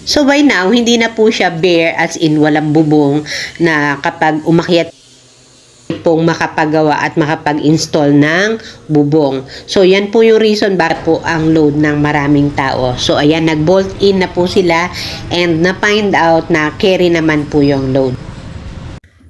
So by now, hindi na po siya bare as in walang bubong na kapag umakyat pong makapagawa at makapag-install ng bubong. So yan po yung reason bakit po ang load ng maraming tao. So ayan, nag-bolt in na po sila and na-find out na carry naman po yung load.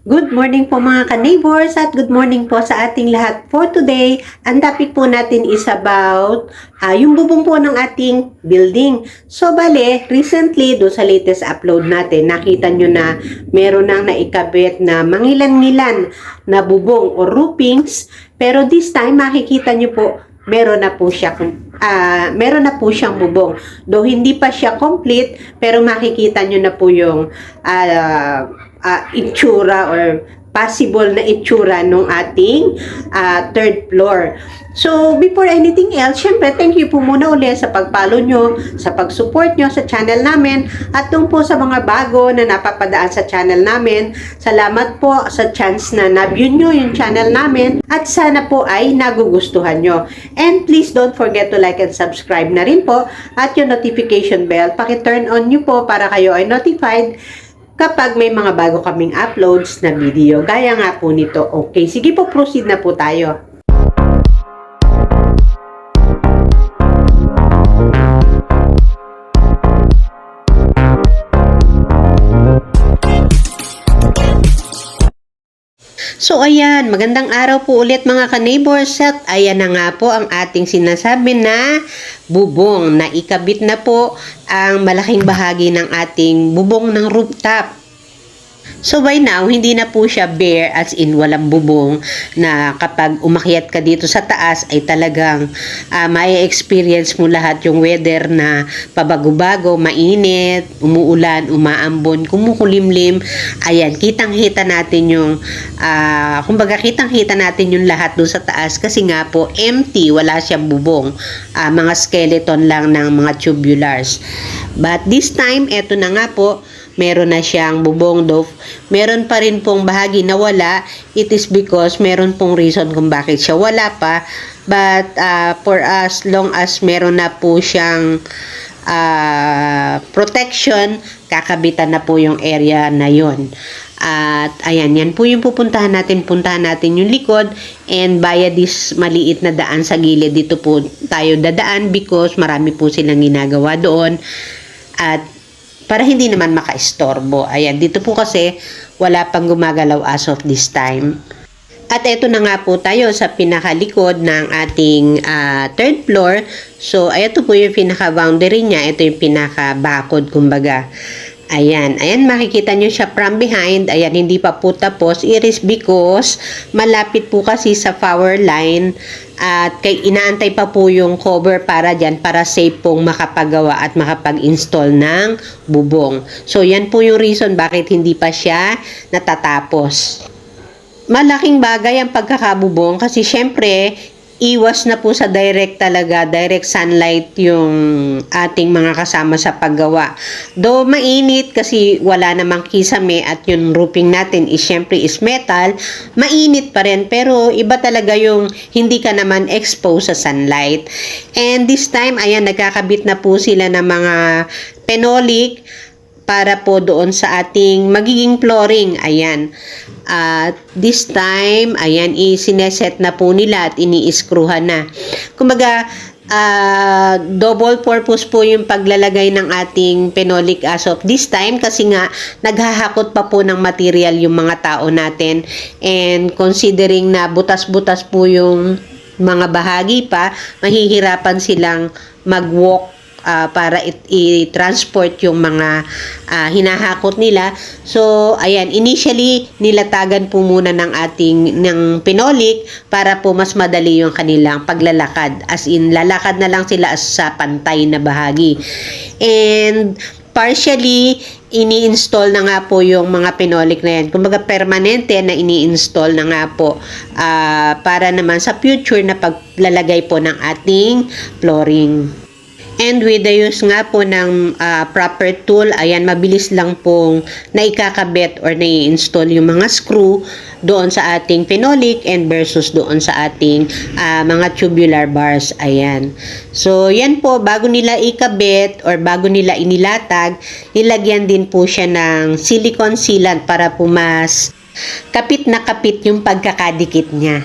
Good morning po mga ka-neighbors at good morning po sa ating lahat for today. Ang topic po natin is about yung bubong po ng ating building. So bale, recently do sa latest upload natin, nakita nyo na meron nang naikabit na mangilan-ngilan na bubong o roofings. Pero this time makikita nyo po meron na po siyang bubong. Though hindi pa siya complete, pero makikita nyo na po yung itsura or possible na itsura ng ating third floor. So, before anything else, syempre, thank you po muna ulit sa pag-follow nyo, sa pag-support nyo sa channel namin, at doon po sa mga bago na napapadaan sa channel namin. Salamat po sa chance na na-view nyo yung channel namin, at sana po ay nagugustuhan nyo. And please don't forget to like and subscribe na rin po, at yung notification bell, paki-turn on nyo po para kayo ay notified kapag may mga bago kaming uploads na video. Gaya nga po nito. Okay, sige po, proceed na po tayo. So ayan, magandang araw po ulit mga ka-neighbors, at ayan na nga po ang ating sinasabi na bubong na ikabit na po ang malaking bahagi ng ating bubong ng rooftop. So by now, hindi na po siya bare as in walang bubong na kapag umakyat ka dito sa taas ay talagang may experience mo lahat yung weather na pabago-bago, mainit, umuulan, umaambon, kumukulimlim. Ayan, kitang-kita natin yung kumbaga kitang-kita natin yung lahat doon sa taas kasi nga po empty, wala siyang bubong. Mga skeleton lang ng mga tubulars. But this time, eto na nga po, meron na siyang bubong, though meron pa rin pong bahagi na wala. It is because meron pong reason kung bakit siya wala pa, but for as long as meron na po siyang protection, kakabitan na po yung area na yon. At ayan, yan po yung puntahan natin yung likod, and via this maliit na daan sa gilid, dito po tayo dadaan because marami po silang ginagawa doon. At para hindi naman maka-istorbo. Ayan, dito po kasi wala pang gumagalaw as of this time. At eto na nga po tayo sa pinakalikod ng ating third floor. So, ito po yung pinaka-boundary niya. Ito yung pinaka-bakod, kumbaga. Ayan, makikita nyo siya from behind. Ayan, hindi pa po tapos. It is because malapit po kasi sa power line at inaantay pa po yung cover para dyan, para safe pong makapagawa at makapag-install ng bubong. So, yan po yung reason bakit hindi pa siya natatapos. Malaking bagay ang pagkakabubong kasi syempre, iwas na po sa direct sunlight yung ating mga kasama sa paggawa. Though mainit kasi wala namang kisame at yung roofing natin is syempre is metal, mainit pa rin, pero iba talaga yung hindi ka naman exposed sa sunlight. And this time, ayan, nagkakabit na po sila ng mga phenolic para po doon sa ating magiging flooring. Ayan. At this time, ayan, sineset na po nila at ini-screwhan na. Kumbaga, double purpose po yung paglalagay ng ating phenolic as of this time kasi nga naghahakot pa po ng material yung mga tao natin, and considering na butas-butas po yung mga bahagi pa, mahihirapan silang mag-walk para i-transport yung mga hinahakot nila. So, ayan, initially, nilatagan po muna ng phenolic para po mas madali yung kanilang paglalakad. As in, lalakad na lang sila sa pantay na bahagi. And, partially, ini-install na nga po yung mga phenolic na yan. Kumbaga, permanente na ini-install na nga po para naman sa future na paglalagay po ng ating flooring. And with the use nga po ng proper tool, ayan, mabilis lang pong naikakabit or nai-install yung mga screw doon sa ating phenolic and versus doon sa ating mga tubular bars. Ayan. So, yan po, bago nila ikabit or bago nila inilatag, nilagyan din po siya ng silicone sealant para po mas kapit na kapit yung pagkakadikit niya.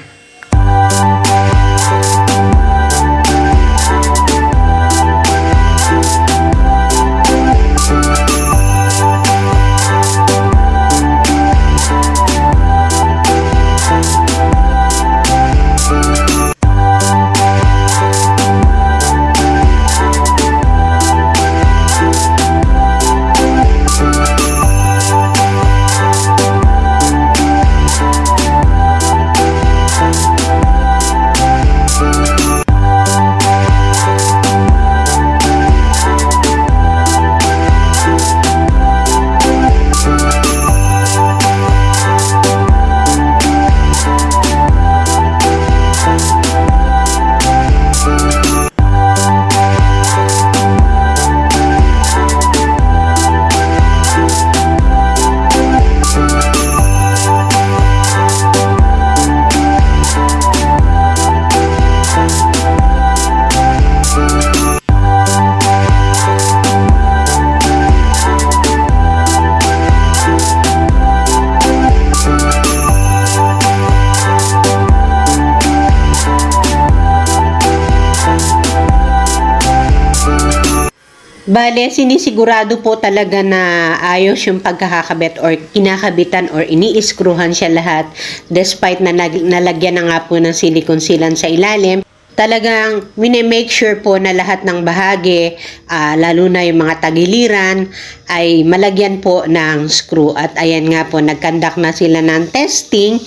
Bale, sinisigurado po talaga na ayos yung pagkakakabit or kinakabitan or ini-screwhan siya lahat despite na nalagyan na nga po ng silicone sealant sa ilalim. Talagang mini-make sure po na lahat ng bahagi, lalo na yung mga tagiliran, ay malagyan po ng screw. At ayan nga po, nag-conduct na sila ng testing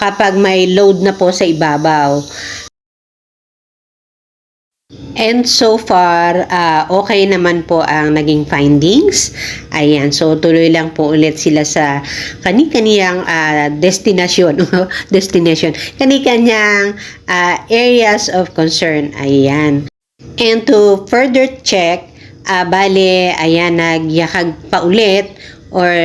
kapag may load na po sa ibabaw. And so far, okay naman po ang naging findings. Ayan, so tuloy lang po ulit sila sa kani-kaniyang destination, kani-kaniyang areas of concern. Ayan. And to further check, bale, ayan, nagyakag pa ulit or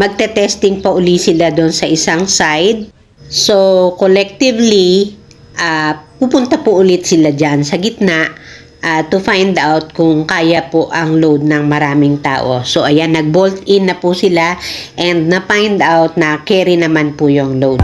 magte-testing pa uli sila doon sa isang side. So, collectively, pupunta po ulit sila dyan sa gitna to find out kung kaya po ang load ng maraming tao. So, ayan, nag-bolt in na po sila and na-find out na carry naman po yung load.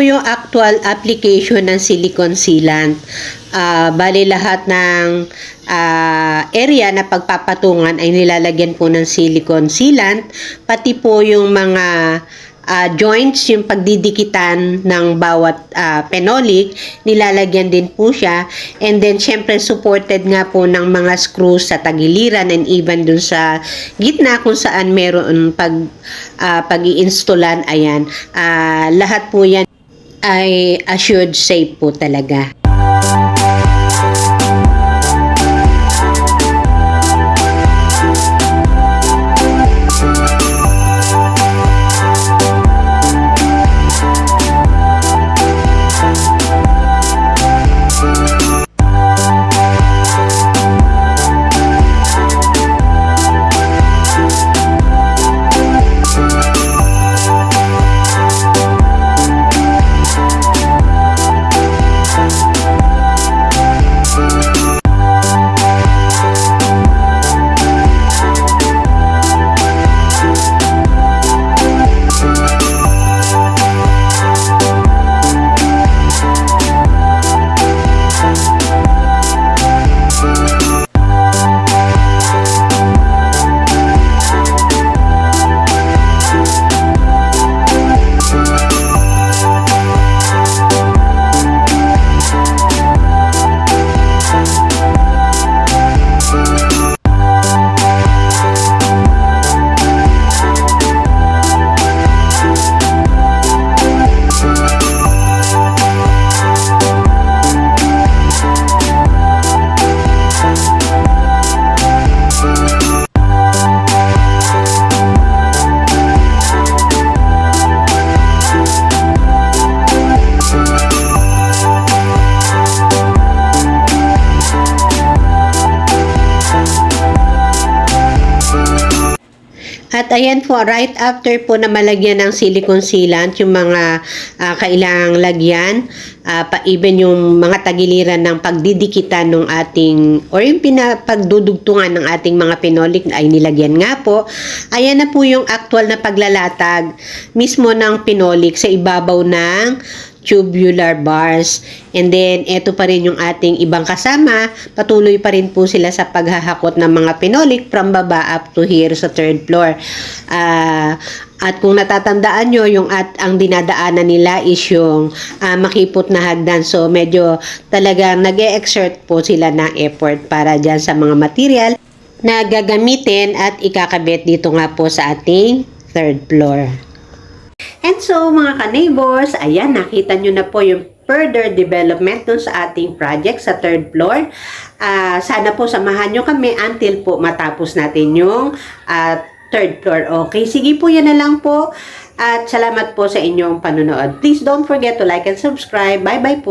po yung actual application ng silicone sealant. Bali lahat ng area na pagpapatungan ay nilalagyan po ng silicone sealant, pati po yung mga joints, yung pagdidikitan ng bawat phenolic, nilalagyan din po siya. And then, syempre, supported nga po ng mga screws sa tagiliran and even dun sa gitna kung saan meron pag-i-installan. Ayan, lahat po yan ay assured safe po talaga. At ayan po, right after po na malagyan ng silicone sealant, yung mga kailangang lagyan, even yung mga tagiliran ng pagdidikitan ng ating, or yung pinapagdudugtungan ng ating mga phenolic ay nilagyan nga po. Ayan na po yung actual na paglalatag mismo ng phenolic sa ibabaw ng tubular bars. And then, eto pa rin yung ating ibang kasama. Patuloy pa rin po sila sa paghahakot ng mga phenolic from baba up to here sa 3rd floor. At kung natatandaan nyo, ang dinadaanan nila is yung makipot na hagdan. So, medyo talagang nag-e-exert po sila ng effort para dyan sa mga material na gagamitin at ikakabit dito nga po sa ating 3rd floor. And so, mga ka-neighbors, ayan, nakita nyo na po yung further development dun sa ating project sa 3rd floor. Sana po samahan nyo kami until po matapos natin yung 3rd floor. Okay, sige po, yan na lang po. At salamat po sa inyong panonood. Please don't forget to like and subscribe. Bye-bye po.